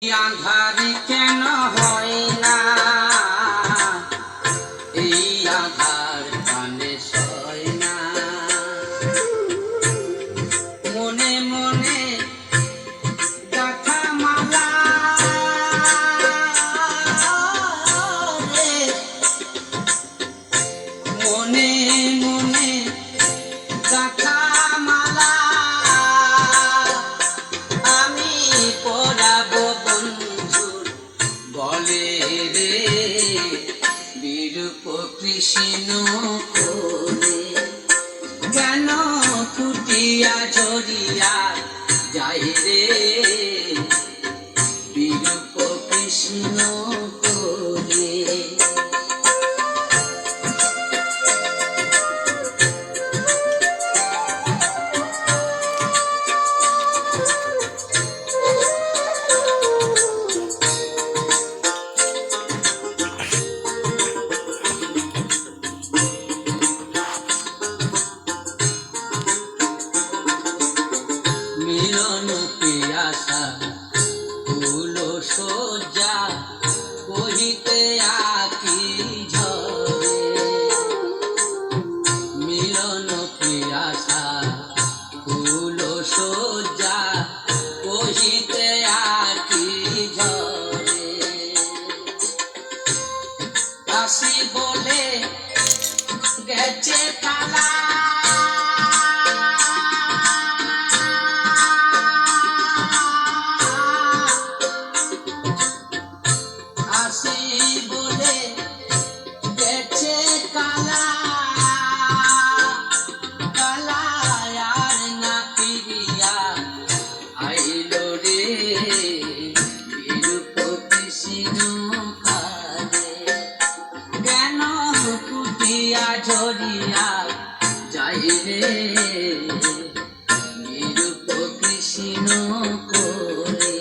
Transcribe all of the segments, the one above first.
আঁধারি কেন হয় না এই আঁধার কানে সয় না মনে মনে গাঁথা মালা মনে মনে গাঁথা মালা আমি পরাবো বন্ধুর বলে রে বিরূপ কৃষ্ণ করে কেন ফুটিয়া ঝরিয়া যাই রে বিরূপ কৃষ্ণ করে মিলন পিয়াসা ফুল সজ্জা কহিতে আকি ঝরে মিলন পিয়াসা ফুল সজ্জা কহিতে আকি ঝরে আসি বলে গেছে কালা ঝরিয়া যাই রে বিরূপ কৃষ্ণ করে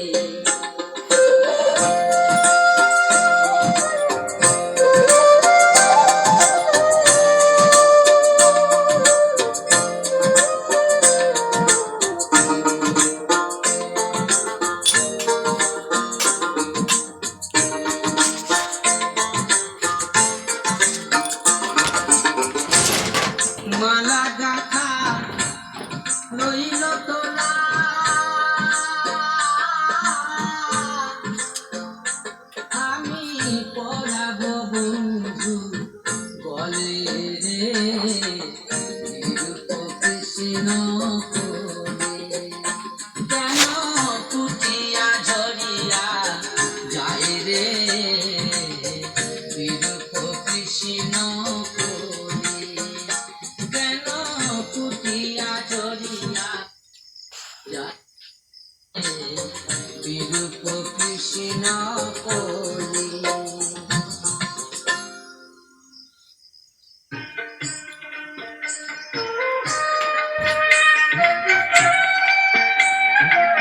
মালা গাঁথা রইল তোলা আমি পরাবো বন্ধু বলে রে বিরূপ কৃষ্ণ করে কেন ফুটিয়া ঝরিয়া যায় রে বিরূপ কৃষ্ণ ফুটিয়া ঝরিয়া যায় বিরূপ কৃষ্ণ করে।